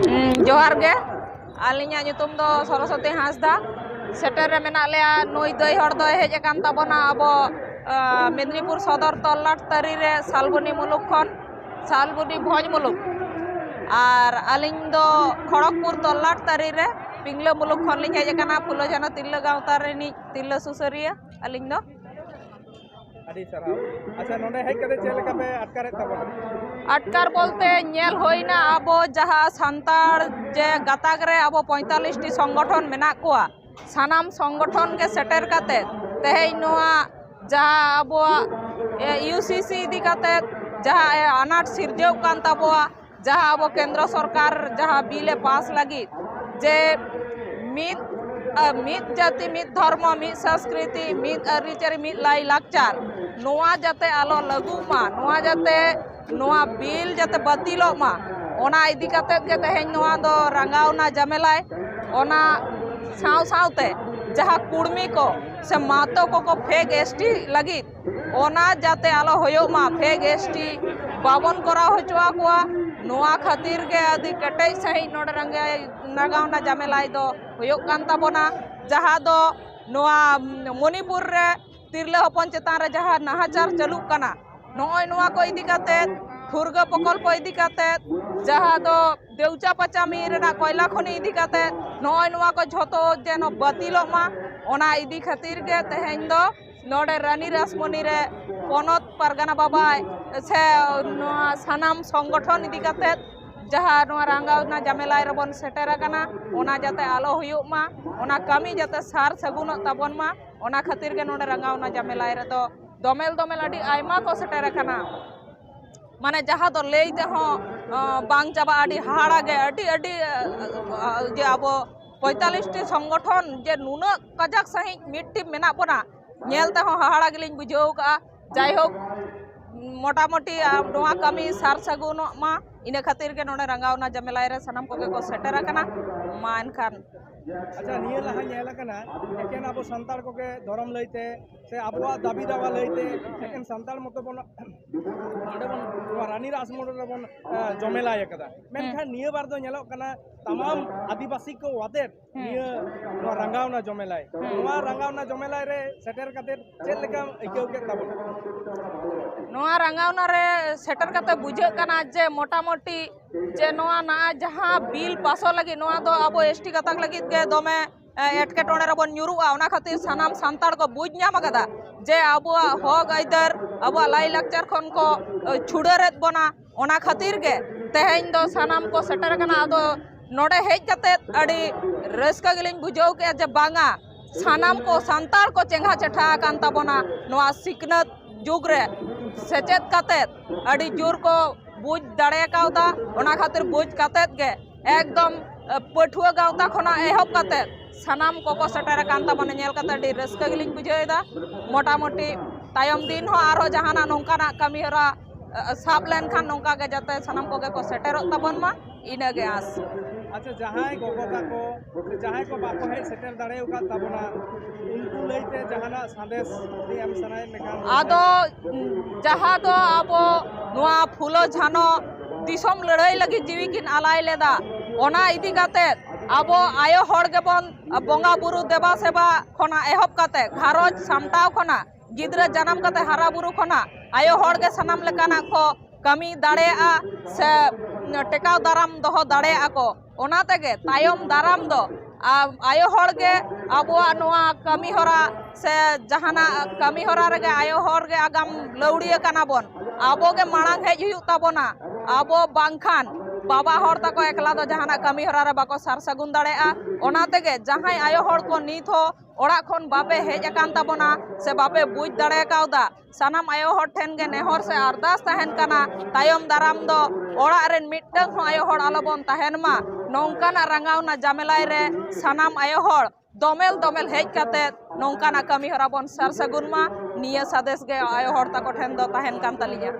जोहार गे आलिया nyutum do Saraswati Hasda सेटर रे मेना लेया नई दई हर दो हेज कान ताबोना अबो मेदिनीपुर सदर तल्लाट तरी रे सालबनी मुलुक खन सालबनी भोज मुलुक और आलिंग दो खड़गपुर तल्लाट तरी रे पिंगला मुलुक खन लिंग हेज काना फुलो जाना तिल्ला गावता रे नि तिल्ला सुसरिया आलिंग दो अड़ी सराव अच्छा नोंडे हेज कदे चेल का पे अटकारे ताबोना अटकार बोलते नेल होइना अबो जहा सांतार जे गाताक रे अबो 45 टी संगठन मेना कोआ सानाम संगठन के सेटर काते तेहेज नोआ जहा अबो यूसीसी इदी काते जहा अनाट सिरजेव कान ताबोआ जहा अबो केंद्र सरकार जहा बिले पास लगी जे मित जाति मित धर्म मित संस्कृति मित अरिचरी मित लाई लाकचार नोआ जाते आलो लगू मा नोआ जाते नोआ बिल जाते बतिलो मा ओना इदी काते के तेहेज नोआ दो रंगावना जमेलाय ओना साव सावते जहा कुड़मी को से मातो को फेक एसटी लगी ओना जाते आलो होयो मा फेक एसटी बाबन करा होचवा कोआ नोआ खातिर के आदि कटई सही नोड रंगे नगावना जमेलाई दो होयो कान ताबोना जहा दो नोआ मणिपुर रे तिरले हपन चेतान रे जहा नाहाचार चालू कना नोय नोआ को इदी काते फुरगा प्रकल्प इदी काते जहा दो देउचा पचामी रेना कोयला खनि इदी काते नोय नोआ को झोतो जेनो बतिलो मा ओना इदी खातिर के तेहेन दो नोडे रानी रासमनी रे पनत पारगाना बाबाय से नोआ सानाम संगठन इदी काते जहा नोआ रंगावना जमेलाई रबन सेटर कना ओना जाते आलो हुयुक मा ओना कमी जाते सार सगुन ताबन मा ओना खातिर के नोडे रंगावना जमेलाई रे दो दोमेल दोमेल अडी आयमा को सेटर कना माने जहा दो लेते हो बांग चाबा अडी हाड़ा गे अडी अडी जे आबो 45 टी संगठन जे नुना कजाक सही मिट्टी मेना बना नेलते हो हाड़ा गिलिंग बुझाव का जाय हो मोटामोटी नोआ कमी सार सगुन मा इने खातिर के नोडे रंगावना जमेलाई रे सनम कोगे को सेटर कना मा एनखान अच्छा निये लहा नेला कना एकेन आबो संताल कोगे धरम लइते से आबो दाबी दावा लइते एकेन संताल मतो बन नोडे बन रानी रासमोड रे बन जमेलाय कदा मेनखान निये बार दो नेलो कना तमाम आदिवासी को वाते निये नो रंगावना जमेलाय नोआ रंगावना जमेलाय रे सेटर काते चेल लेका इकेउ के ताबो नोआ रंगावना रे सेटर काते बुझे कना जे मोटामोटी जे नोआ ना जहां बिल पासो लगी नोआ दो आबो एसटी कताक लगी के दोमे एटकेटोणे रबन न्यूरुआ ओना खातिर सानाम सांतार को बुझ ᱧᱟᱢ कदा जे आबो हक आइदर आबो लाई लाकचार खन को छुड़ारेत बना ओना खातिर के तेहेन दो सानाम को सेटर कना आदो नोडे हेज कते अडी रस्का गिलिंग बुझाव के जे बांगा सानाम को सांतार को चेंगा चेठा कान ताबोना नोआ सिकनत जुग रे सेचेत कते अडी जोर को बुझ दाड़े कावदा ओना खातिर बुझ कते के एकदम पठुआ गावता खना एहब कते सानाम को सेटर कान ताबोना नेल कते अडी रस्का गिलिंग बुझाएदा मोटामोटी तायम दिन हो आरो जहाना नोंकाना कमी हरा साब लेन खान नोंका के जाते सानाम कोगे को सेटर ताबन मा इना गे आस अच्छा जहां गोगोता को जहां को बाको है सेटर दाड़े उका ताबोना उनको लइते जहाना संदेश एम सनाय मेकान आदो जहा दो आबो नोआ फुलो झानो दिसम लड़ाई लगी जीवी किन आलाय लेदा ओना इदी काते आबो आयो हड़ के बन बोंगा बुरु देवा सेवा खना एहब काते घारोज सामटाव खना गिद्रा जन्म काते हारा बुरु खना आयो हड़ के सनाम लेकाना को कमी दाड़ेआ से टेकाव दाराम दोहो दाड़ेआ को ओना तेगे तायम दाराम दो आयो हड़ के आबो नोआ कमी हरा से जहाना कमी हरा रे आयो हड़ के आगाम लौड़िया काना बन आबो के मांग हेज हुयु ताबोना आबो बांखान बाबा हर तक एकला दो जहाना कमी हरा रे बाको सार सगुन दाड़ेआ ओना तेगे जहां आयो हड़ को नीत हो ओड़ा खन बापे हेज अकान ताबोना से बापे बुझ दाड़े कावदा सानाम आयो हड़ ठेन गे नेहर से अरदास तहन कना तायम दाराम दो ओड़ा रेन मिटटन हो आयो हड़ आलोबन तहन मा नोंकाना रंगावना जमेलाई रे सानाम आयो हड़ दोमेल दोमेल हेज काते नोंकाना कमी हरा बन सार सगुन मा निया सादेश गे आयो हड़ तको ठेन दो तहन कान तालिया।